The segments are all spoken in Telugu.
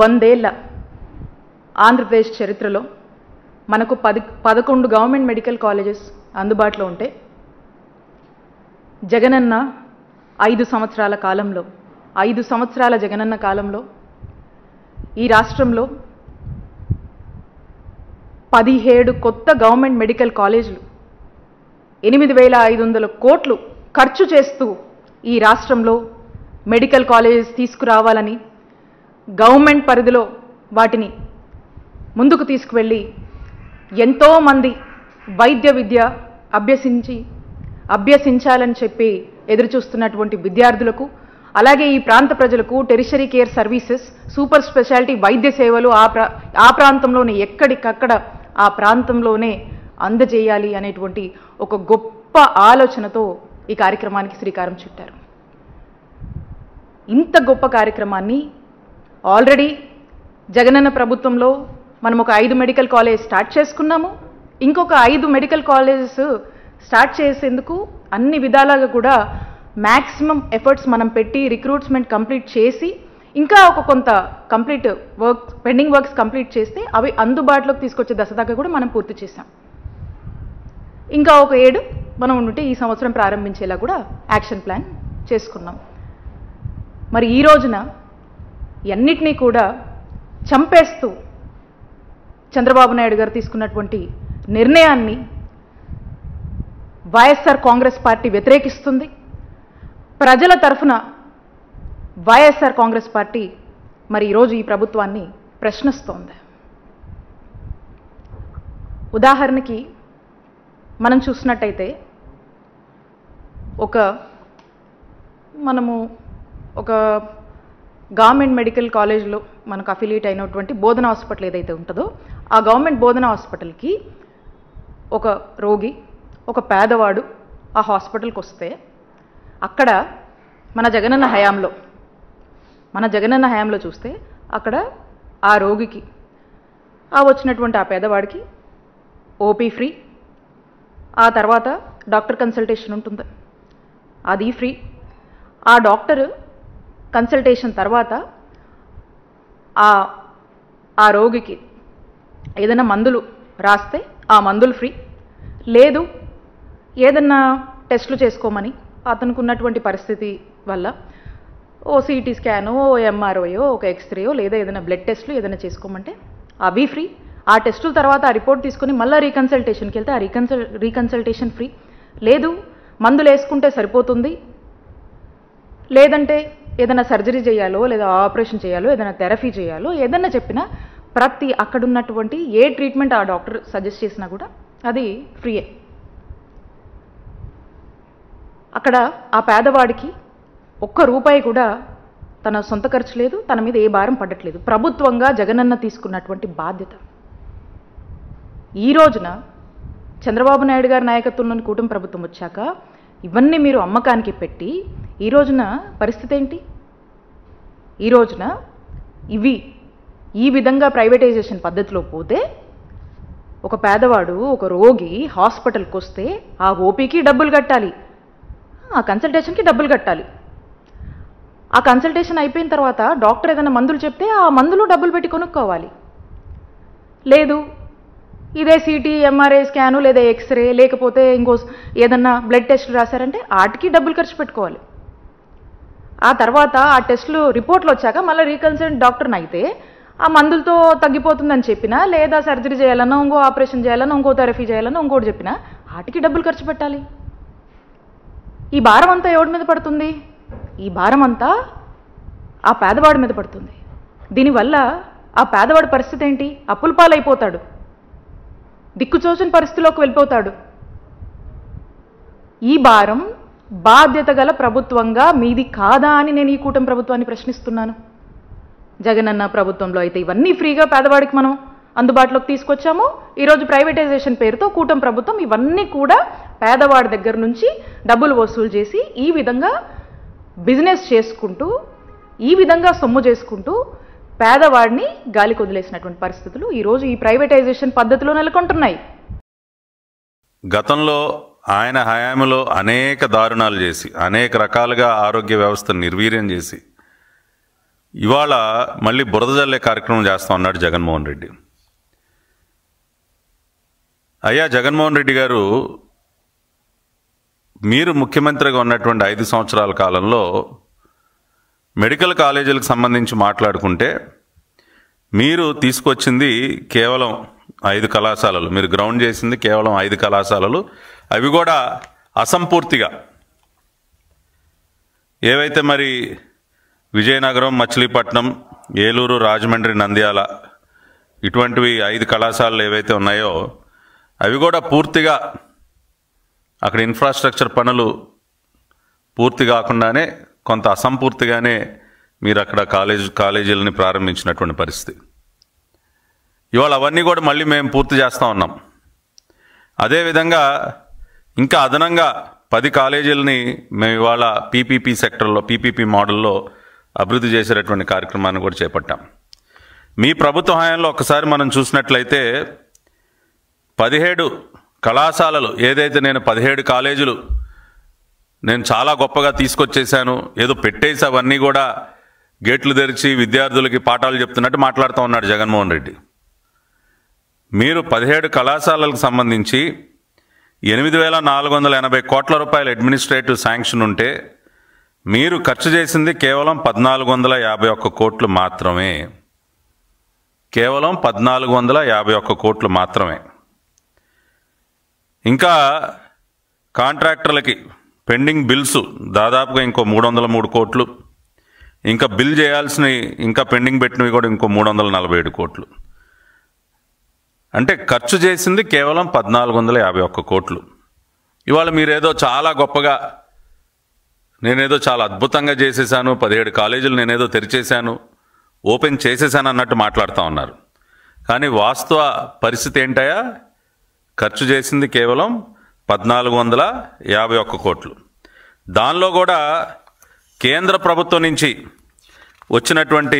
100 ఏళ్ల ఆంధ్రప్రదేశ్ చరిత్రలో మనకు 11 గవర్నమెంట్ మెడికల్ కాలేజెస్ అందుబాటులో ఉంటే జగనన్న 5 సంవత్సరాల కాలంలో 5 సంవత్సరాల జగనన్న కాలంలో ఈ రాష్ట్రంలో 17 కొత్త గవర్నమెంట్ మెడికల్ కాలేజీలు 8,500 కోట్లు ఖర్చు చేస్తూ ఈ రాష్ట్రంలో మెడికల్ కాలేజెస్ తీసుకురావాలని గవర్నమెంట్ పరిధిలో వాటిని ముందుకు తీసుకువెళ్ళి ఎంతోమంది వైద్య విద్య అభ్యసించాలని చెప్పి ఎదురుచూస్తున్నటువంటి విద్యార్థులకు అలాగే ఈ ప్రాంత ప్రజలకు tertiary care services super speciality వైద్య సేవలు ఆ ప్రాంతంలోనే ఎక్కడికక్కడ ఆ ప్రాంతంలోనే అందజేయాలి అనేటువంటి ఒక గొప్ప ఆలోచనతో ఈ కార్యక్రమానికి శ్రీకారం చుట్టారు. ఇంత గొప్ప కార్యక్రమాన్ని ఆల్రెడీ జగనన్న ప్రభుత్వంలో మనం ఒక 5 మెడికల్ కాలేజ్ స్టార్ట్ చేసుకున్నాము. ఇంకొక 5 మెడికల్ కాలేజెస్ స్టార్ట్ చేసేందుకు అన్ని విధాలుగా కూడా మ్యాక్సిమం ఎఫర్ట్స్ మనం పెట్టి రిక్రూట్మెంట్ కంప్లీట్ చేసి ఇంకా ఒక కొంత కంప్లీట్ పెండింగ్ వర్క్స్ కంప్లీట్ చేస్తే అవి అందుబాటులోకి తీసుకొచ్చే దశ దాకా కూడా మనం పూర్తి చేశాం. ఇంకా ఒక 7 మనం ఉంటే ఈ సంవత్సరం ప్రారంభించేలా కూడా యాక్షన్ ప్లాన్ చేసుకున్నాం. మరి ఈ రోజున అన్నిటినీ కూడా చంపేస్తూ చంద్రబాబు నాయుడు గారు తీసుకున్నటువంటి నిర్ణయాన్ని వైఎస్ఆర్ కాంగ్రెస్ పార్టీ వ్యతిరేకిస్తుంది. ప్రజల తరఫున వైఎస్ఆర్ కాంగ్రెస్ పార్టీ మరి ఈరోజు ఈ ప్రభుత్వాన్ని ప్రశ్నిస్తోంది. ఉదాహరణకి మనం చూసినట్టయితే మనము ఒక గవర్నమెంట్ మెడికల్ కాలేజ్లో మనకు అఫిలియేట్ అయినటువంటి బోధన హాస్పిటల్ ఏదైతే ఉంటుందో ఆ గవర్నమెంట్ బోధన హాస్పిటల్కి ఒక రోగి ఒక పేదవాడు ఆ హాస్పిటల్కి వస్తే అక్కడ మన జగనన్న హయాంలో చూస్తే అక్కడ ఆ రోగికి వచ్చినటువంటి ఆ పేదవాడికి ఓపీ ఫ్రీ, ఆ తర్వాత డాక్టర్ కన్సల్టేషన్ ఉంటుంది అది ఫ్రీ. ఆ డాక్టర్ కన్సల్టేషన్ తర్వాత ఆ రోగికి ఏదైనా మందులు రాస్తే ఆ మందులు ఫ్రీ. లేదు ఏదన్నా టెస్టులు చేసుకోమని అతనికి ఉన్నటువంటి పరిస్థితి వల్ల ఓ సిటీ స్కానో ఓ ఎంఆర్ఓయో ఒక ఎక్స్రేయో లేదా ఏదైనా బ్లడ్ టెస్టులు ఏదైనా చేసుకోమంటే అవి ఫ్రీ. ఆ టెస్టుల తర్వాత ఆ రిపోర్ట్ తీసుకొని మళ్ళీ రీకన్సల్టేషన్కి వెళ్తే ఆ రీకన్సల్టేషన్ ఫ్రీ. లేదు మందులు వేసుకుంటే సరిపోతుంది, లేదంటే ఏదైనా సర్జరీ చేయాలో లేదా ఆపరేషన్ చేయాలో ఏదైనా థెరపీ చేయాలో ఏదన్నా చెప్పినా ప్రతి అక్కడున్నటువంటి ఏ ట్రీట్మెంట్ ఆ డాక్టర్ సజెస్ట్ చేసినా కూడా అది ఫ్రీయే. అక్కడ ఆ పేదవాడికి ₹1 కూడా తన సొంత ఖర్చు లేదు, తన మీద ఏ భారం పడట్లేదు. ప్రభుత్వంగా జగనన్న తీసుకున్నటువంటి బాధ్యత. ఈ రోజున చంద్రబాబు నాయుడు గారి నాయకత్వంలోని కూటమి ప్రభుత్వం వచ్చాక ఇవన్నీ మీరు అమ్మకానికి పెట్టి ఈ రోజున పరిస్థితి ఏంటి? ఈ రోజున ఈ విధంగా ప్రైవేటైజేషన్ పద్ధతిలో పోతే ఒక పేదవాడు ఒక రోగి హాస్పిటల్కి వస్తే ఆ ఓపీకి డబ్బులు కట్టాలి, ఆ కన్సల్టేషన్కి డబ్బులు కట్టాలి. ఆ కన్సల్టేషన్ అయిపోయిన తర్వాత డాక్టర్ ఏదైనా మందులు చెప్తే ఆ మందులు డబ్బులు పెట్టి కొనుక్కోవాలి. లేదు ఇదే సిటీ ఎంఆర్ఐ స్కాను లేదా ఎక్స్రే లేకపోతే ఇంకో ఏదన్నా బ్లడ్ టెస్టులు రాశారంటే వాటికి డబ్బులు ఖర్చు పెట్టుకోవాలి. ఆ తర్వాత ఆ టెస్టులు రిపోర్ట్లు వచ్చాక మళ్ళీ రీకన్సల్ట్ డాక్టర్ని అయితే ఆ మందులతో తగ్గిపోతుందని చెప్పినా లేదా సర్జరీ చేయాలన్నా ఇంకో ఆపరేషన్ చేయాలన్నా ఇంకో థెరపీ చేయాలన్నా ఇంకోటి చెప్పినా వాటికి డబ్బులు ఖర్చు పెట్టాలి. ఈ భారం అంతా ఎవరి మీద పడుతుంది? ఈ భారం అంతా ఆ పేదవాడి మీద పడుతుంది. దీనివల్ల ఆ పేదవాడి పరిస్థితి ఏంటి? అప్పుల పాలైపోతాడు, దిక్కుచోచని పరిస్థితిలోకి వెళ్ళిపోతాడు. ఈ భారం బాధ్యత గల ప్రభుత్వంగా మీది కాదా అని నేను ఈ కూటమి ప్రభుత్వాన్ని ప్రశ్నిస్తున్నాను. జగనన్న ప్రభుత్వంలో అయితే ఇవన్నీ ఫ్రీగా పేదవాడికి మనం అందుబాటులోకి తీసుకొచ్చాము. ఈరోజు ప్రైవేటైజేషన్ పేరుతో కూటమి ప్రభుత్వం ఇవన్నీ కూడా పేదవాడి దగ్గర నుంచి డబ్బులు వసూలు చేసి ఈ విధంగా బిజినెస్ చేసుకుంటూ ఈ విధంగా సొమ్ము చేసుకుంటూ పేదవాడిని గాలికి వదిలేసినటువంటి పరిస్థితులు ఈరోజు ఈ ప్రైవేటైజేషన్ పద్ధతిలో నెలకొంటున్నాయి. గతంలో ఆయన హయాంలో అనేక దారుణాలు చేసి అనేక రకాలుగా ఆరోగ్య వ్యవస్థను నిర్వీర్యం చేసి ఇవాళ మళ్ళీ బురద జల్లే కార్యక్రమం చేస్తా ఉన్నాడు జగన్మోహన్ రెడ్డి. అయ్యా జగన్మోహన్ రెడ్డి గారు, మీరు ముఖ్యమంత్రిగా ఉన్నటువంటి 5 సంవత్సరాల కాలంలో మెడికల్ కాలేజీలకు సంబంధించి మాట్లాడుకుంటే మీరు తీసుకొచ్చింది కేవలం 5 కళాశాలలు, మీరు గ్రౌండ్ చేసింది కేవలం 5 కళాశాలలు, అవి కూడా అసంపూర్తిగా. ఏవైతే మరి విజయనగరం, మచిలీపట్నం, ఏలూరు, రాజమండ్రి, నంద్యాల ఇటువంటివి 5 కళాశాలలు ఏవైతే ఉన్నాయో అవి కూడా పూర్తిగా అక్కడ ఇన్ఫ్రాస్ట్రక్చర్ పనులు పూర్తి కాకుండానే కొంత అసంపూర్తిగానే మీరు అక్కడ కాలేజీలని ప్రారంభించినటువంటి పరిస్థితి. ఇవాళ అవన్నీ కూడా మళ్ళీ మేము పూర్తి చేస్తూ ఉన్నాం. అదేవిధంగా ఇంకా అదనంగా 10 కాలేజీలని మేము ఇవాళ పీపీపీ సెక్టర్లో, పీపీపీ మోడల్లో అభివృద్ధి చేసేటటువంటి కార్యక్రమాన్ని కూడా చేపట్టాం. మీ ప్రభుత్వ హయాంలో ఒకసారి మనం చూసినట్లయితే 17 కళాశాలలు, ఏదైతే నేను 17 కాలేజీలు నేను చాలా గొప్పగా తీసుకొచ్చేసాను, ఏదో పెట్టేసి అవన్నీ కూడా గేట్లు తెరిచి విద్యార్థులకి పాఠాలు చెప్తున్నట్టు మాట్లాడుతూ ఉన్నాడు జగన్మోహన్ రెడ్డి. మీరు 17 కళాశాలలకు సంబంధించి 8,480 కోట్ల రూపాయల అడ్మినిస్ట్రేటివ్ శాంక్షన్ ఉంటే మీరు ఖర్చు చేసింది కేవలం 1,451 కోట్లు మాత్రమే. కేవలం 1,451 కోట్లు మాత్రమే. ఇంకా కాంట్రాక్టర్లకి పెండింగ్ బిల్స్ దాదాపుగా ఇంకో 303 కోట్లు, ఇంకా బిల్ చేయాల్సినవి ఇంకా పెండింగ్ పెట్టినవి కూడా ఇంకో 347 కోట్లు. అంటే ఖర్చు చేసింది కేవలం 1,451 కోట్లు. ఇవాళ మీరేదో చాలా గొప్పగా, నేనేదో చాలా అద్భుతంగా చేసేసాను, 17 కాలేజీలు నేనేదో తెరిచేశాను, ఓపెన్ చేసేసాను అన్నట్టు మాట్లాడుతూ ఉన్నారు. కానీ వాస్తవ పరిస్థితి ఏంటయా? ఖర్చు చేసింది కేవలం 1,451 కోట్లు. దానిలో కూడా కేంద్ర ప్రభుత్వం నుంచి వచ్చినటువంటి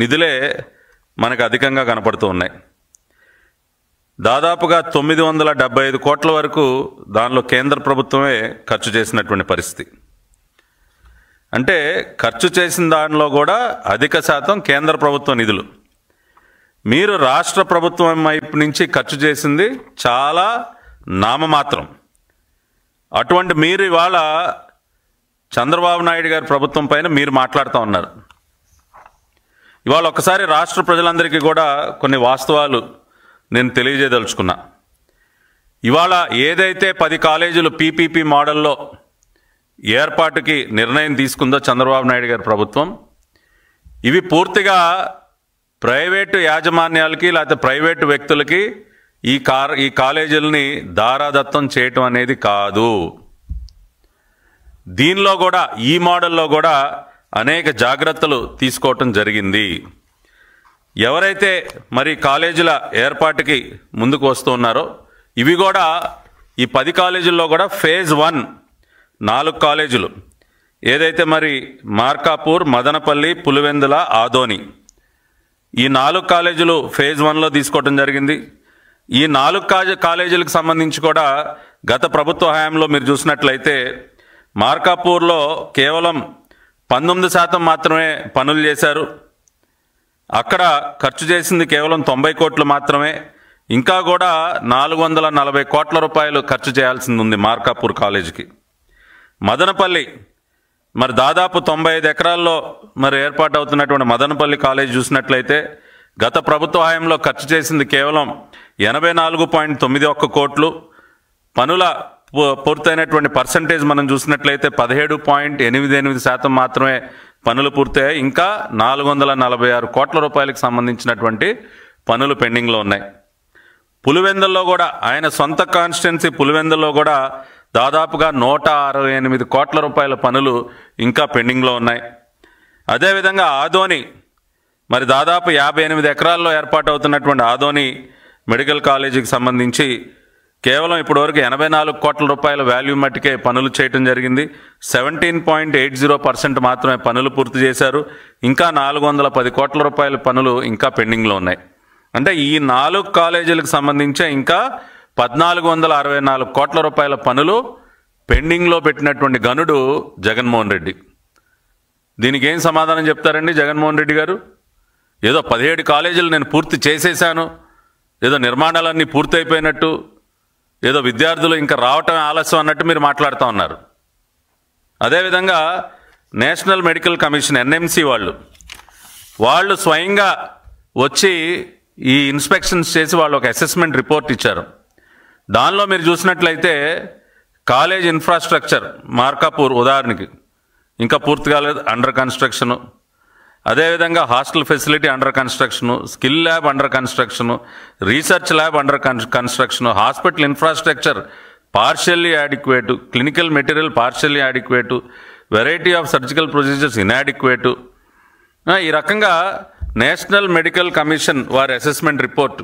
నిధులే మనకు అధికంగా కనపడుతూ ఉన్నాయి. దాదాపుగా 975 కోట్ల వరకు దానిలో కేంద్ర ప్రభుత్వమే ఖర్చు చేసినటువంటి పరిస్థితి. అంటే ఖర్చు చేసిన దానిలో కూడా అధిక శాతం కేంద్ర ప్రభుత్వ నిధులు. మీరు రాష్ట్ర ప్రభుత్వం వైపు నుంచి ఖర్చు చేసింది చాలా నామమాత్రం. అటువంటి మీరు ఇవాళ చంద్రబాబు నాయుడు గారి ప్రభుత్వం పైన మీరు మాట్లాడుతూ ఉన్నారు. ఇవాళ ఒకసారి రాష్ట్ర ప్రజలందరికీ కూడా కొన్ని వాస్తవాలు నేను తెలియజేయదలుచుకున్నా. ఇవాళ ఏదైతే 10 కాలేజీలు పీపీపీ మోడల్లో ఏర్పాటుకి నిర్ణయం తీసుకుందో చంద్రబాబు నాయుడు గారి ప్రభుత్వం, ఇవి పూర్తిగా ప్రైవేటు యాజమాన్యాలకి లేకపోతే ప్రైవేటు వ్యక్తులకి ఈ కాలేజీలని దారాదత్తం చేయటం అనేది కాదు. దీనిలో కూడా, ఈ మోడల్లో కూడా అనేక జాగ్రత్తలు తీసుకోవటం జరిగింది. ఎవరైతే మరి కాలేజీల ఏర్పాటుకి ముందుకు వస్తూ ఉన్నారో ఇవి కూడా ఈ 10 కాలేజీల్లో కూడా ఫేజ్ 1 4 కాలేజీలు, ఏదైతే మరి మార్కాపూర్, మదనపల్లి, పులివెందుల, ఆదోని, ఈ 4 కాలేజీలు ఫేజ్ 1లో తీసుకోవడం జరిగింది. ఈ 4 కాలేజీలకు సంబంధించి కూడా గత ప్రభుత్వ హయాంలో మీరు చూసినట్లయితే మార్కాపూర్లో కేవలం 19% మాత్రమే పనులు చేశారు. అక్కడ ఖర్చు చేసింది కేవలం 90 కోట్లు మాత్రమే. ఇంకా కూడా 440 కోట్ల రూపాయలు ఖర్చు చేయాల్సింది ఉంది మార్కాపూర్ కాలేజీకి. మదనపల్లి మరి దాదాపు 95 ఎకరాల్లో మరి ఏర్పాటు అవుతున్నటువంటి మదనపల్లి కాలేజ్ చూసినట్లయితే గత ప్రభుత్వ హయాంలో ఖర్చు చేసింది కేవలం 84.91 కోట్లు. పనుల పూర్తయినటువంటి పర్సంటేజ్ మనం చూసినట్లయితే 17.88% మాత్రమే పనులు పూర్తయ్యాయి. ఇంకా 446 కోట్ల రూపాయలకు సంబంధించినటువంటి పనులు పెండింగ్లో ఉన్నాయి. పులివెందుల్లో కూడా, ఆయన సొంత కాన్స్టిట్యున్సీ పులివెందుల్లో కూడా దాదాపుగా 168 కోట్ల రూపాయల పనులు ఇంకా పెండింగ్లో ఉన్నాయి. అదేవిధంగా ఆదోని మరి దాదాపు 58 ఎకరాల్లో ఏర్పాటు అవుతున్నటువంటి ఆదోని మెడికల్ కాలేజీకి సంబంధించి కేవలం ఇప్పటివరకు 84 కోట్ల రూపాయల వాల్యూ మట్టికే పనులు చేయటం జరిగింది. 17.80% మాత్రమే పనులు పూర్తి చేశారు. ఇంకా 410 కోట్ల రూపాయల పనులు ఇంకా పెండింగ్లో ఉన్నాయి. అంటే ఈ 4 కాలేజీలకు సంబంధించి ఇంకా 1,464 కోట్ల రూపాయల పనులు పెండింగ్లో పెట్టినటువంటి గనుడు జగన్మోహన్ రెడ్డి. దీనికి ఏం సమాధానం చెప్తారండి జగన్మోహన్ రెడ్డి గారు? ఏదో 17 కాలేజీలు నేను పూర్తి చేసేసాను, ఏదో నిర్మాణాలన్నీ పూర్తయిపోయినట్టు, ఏదో విద్యార్థులు ఇంకా రావటం ఆలస్యం అన్నట్టు మీరు మాట్లాడుతూ ఉన్నారు. అదేవిధంగా నేషనల్ మెడికల్ కమిషన్ ఎన్ఎంసి వాళ్ళు స్వయంగా వచ్చి ఈ ఇన్స్పెక్షన్స్ చేసి వాళ్ళు ఒక అసెస్మెంట్ రిపోర్ట్ ఇచ్చారు. దానిలో మీరు చూసినట్లయితే కాలేజ్ ఇన్ఫ్రాస్ట్రక్చర్ మార్కాపూర్ ఉదాహరణకి ఇంకా పూర్తి కాలేదు, అండర్ కన్స్ట్రక్షను. అదేవిధంగా hostel facility under construction, skill lab under construction, research lab under construction, hospital infrastructure partially adequate, clinical material partially adequate, variety of surgical procedures inadequate. ఈ రకంగా నేషనల్ మెడికల్ కమిషన్ వారి అసెస్మెంట్ రిపోర్ట్